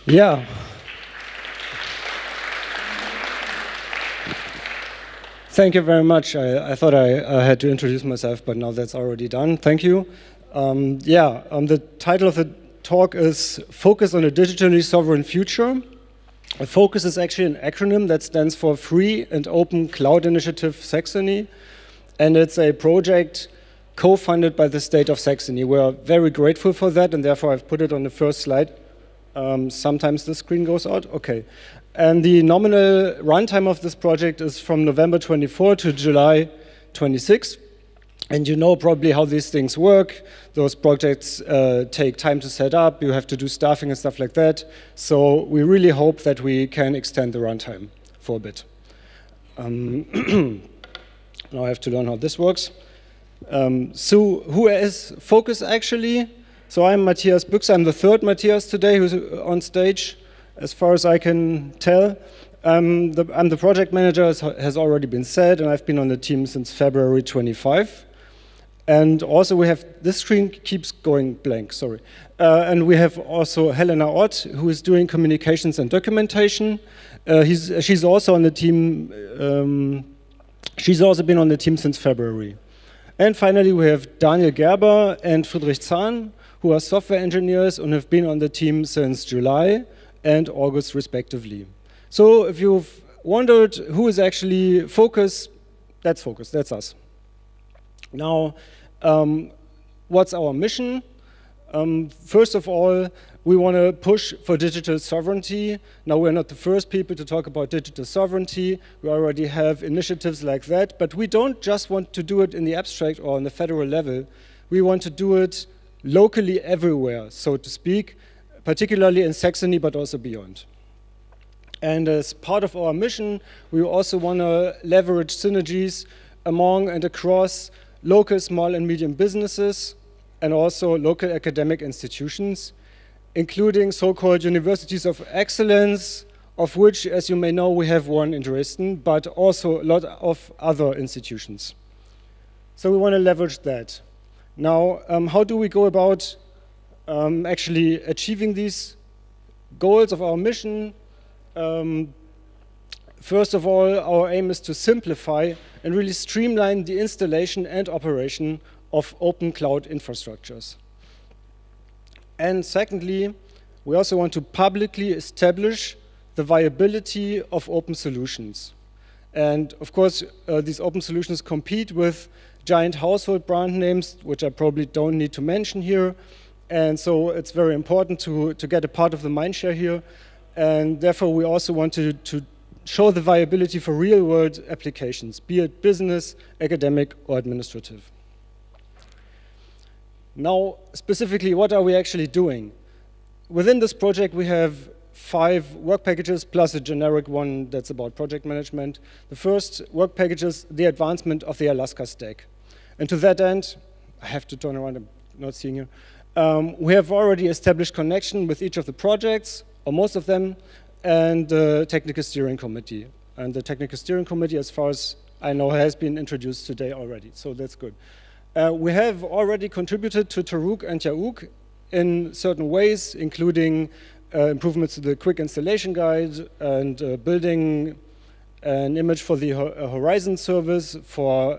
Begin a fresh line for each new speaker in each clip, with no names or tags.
Yeah. Thank you very much. I thought I had to introduce myself, but now that's already done. Thank you. The title of the talk is Focus on a Digitally Sovereign Future. FOCUS is actually an acronym that stands for Free and Open Cloud Initiative Saxony, and it's a project co-funded by the state of Saxony. We are very grateful for that, and therefore I've put it on the first slide. Sometimes the screen goes out, okay. And the nominal runtime of this project is from November 24 to July 26. And you know probably how these things work. Those projects take time to set up. You have to do staffing and stuff like that. So we really hope that we can extend the runtime for a bit. Now I have to learn how this works. So who is FOCUS actually? So I'm Matthias Büchse. I'm the third Matthias today who's on stage, as far as I can tell. I'm the project manager, as has already been said, and I've been on the team since February 25. And also we have, this screen keeps going blank, sorry. And we have also Helena Ott, who is doing communications and documentation. She's also on the team, she's also been on the team since February. And finally we have Daniel Gerber and Friedrich Zahn, who are software engineers and have been on the team since July and August respectively. So if you've wondered who is actually FOCUS, that's us. Now, what's our mission? First of all, we want to push for digital sovereignty. Now, we're not the first people to talk about digital sovereignty. We already have initiatives like that, but we don't just want to do it in the abstract or on the federal level. We want to do it locally everywhere, so to speak, particularly in Saxony, but also beyond. And as part of our mission, we also want to leverage synergies among and across local small and medium businesses and also local academic institutions, including so-called universities of excellence, of which, as you may know, we have one in Dresden, but also a lot of other institutions. So we want to leverage that. Now, how do we go about actually achieving these goals of our mission? First of all, our aim is to simplify and really streamline the installation and operation of open cloud infrastructures. And secondly, we also want to publicly establish the viability of open solutions. And of course, these open solutions compete with giant household brand names, which I probably don't need to mention here. And so it's very important to get a part of the mindshare here. And therefore, we also want to show the viability for real-world applications, be it business, academic, or administrative. Now, specifically, what are we actually doing? Within this project, we have 5 work packages plus a generic one that's about project management. The first work package is the advancement of the ALASCA stack. And to that end, I have to turn around, I'm not seeing you. We have already established connection with each of the projects, or most of them, and the technical steering committee. And the technical steering committee, as far as I know, has been introduced today already, so that's good. We have already contributed to Taruk and Yaouk in certain ways, including improvements to the quick installation guide and building an image for the Horizon service for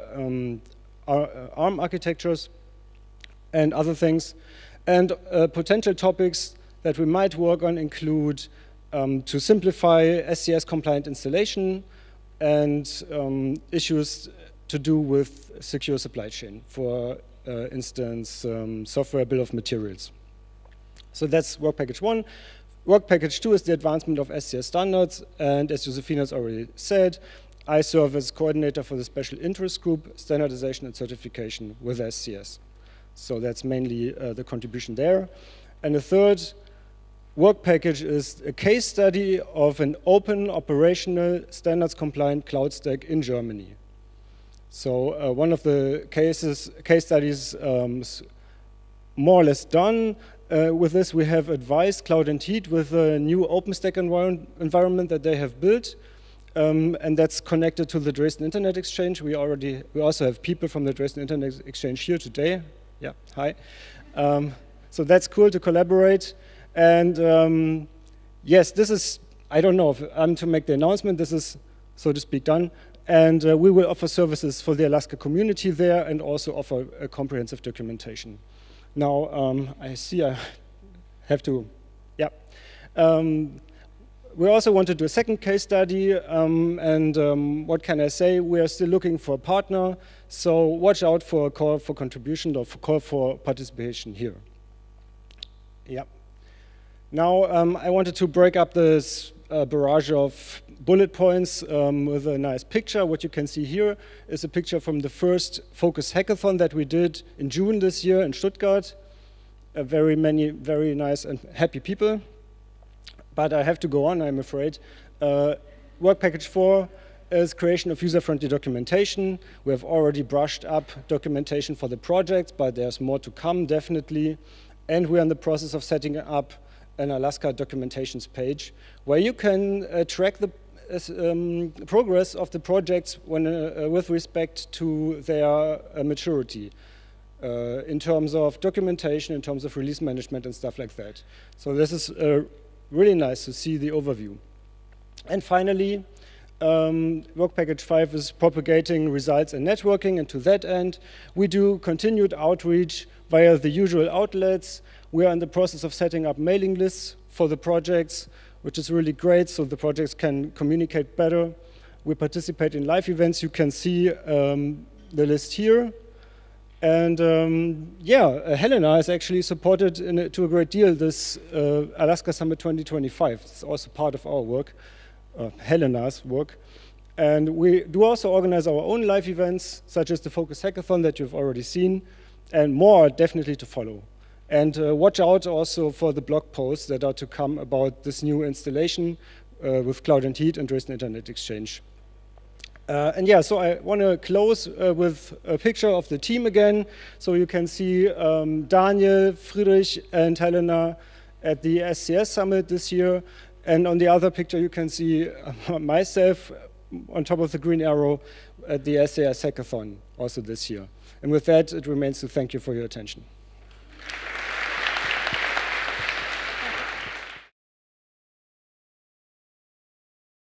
ARM architectures and other things. And potential topics that we might work on include to simplify SCS-compliant installation and issues to do with secure supply chain, for instance, software bill of materials. So that's work package 1. Work package 2 is the advancement of SCS standards, and as Josefina has already said, I serve as coordinator for the special interest group, standardization and certification with SCS. So that's mainly the contribution there. And the third work package is a case study of an open, operational, standards-compliant cloud stack in Germany. So one of the case studies more or less done. With this, we have advised Cloud and Heat with a new OpenStack environment that they have built. And that's connected to the Dresden Internet Exchange. We also have people from the Dresden Internet Exchange here today. Yeah, hi. So that's cool to collaborate. And yes, this is, I don't know if I'm to make the announcement, this is, so to speak, done. And we will offer services for the Alaska community there and also offer a comprehensive documentation. Now, I see I have to, yeah. We also want to do a second case study, what can I say? We are still looking for a partner, so watch out for a call for contribution or for call for participation here. Yeah. Now, I wanted to break up this barrage of bullet points with a nice picture. What you can see here is a picture from the first Focus hackathon that we did in June this year in Stuttgart. Very nice and happy people. But I have to go on, I'm afraid. Work package 4 is creation of user-friendly documentation. We have already brushed up documentation for the projects, but there's more to come, definitely. And we're in the process of setting up an Alaska documentations page where you can track the progress of the projects when, with respect to their maturity in terms of documentation, in terms of release management and stuff like that. So this is really nice to see the overview. And finally, Work Package 5 is propagating results and networking, and to that end, we do continued outreach via the usual outlets. We are in the process of setting up mailing lists for the projects, which is really great, so the projects can communicate better. We participate in live events. You can see the list here. And yeah, Helena has actually supported to a great deal this ALASCA Summit 2025. It's also part of our work, Helena's work. And we do also organize our own live events, such as the Focus Hackathon that you've already seen, and more definitely to follow. And watch out also for the blog posts that are to come about this new installation with Cloud and Heat and Dresden Internet Exchange. And yeah, so I want to close with a picture of the team again. So you can see Daniel, Friedrich, and Helena at the SCS Summit this year. And on the other picture, you can see myself on top of the green arrow at the SCS Hackathon also this year. And with that, it remains to thank you for your attention.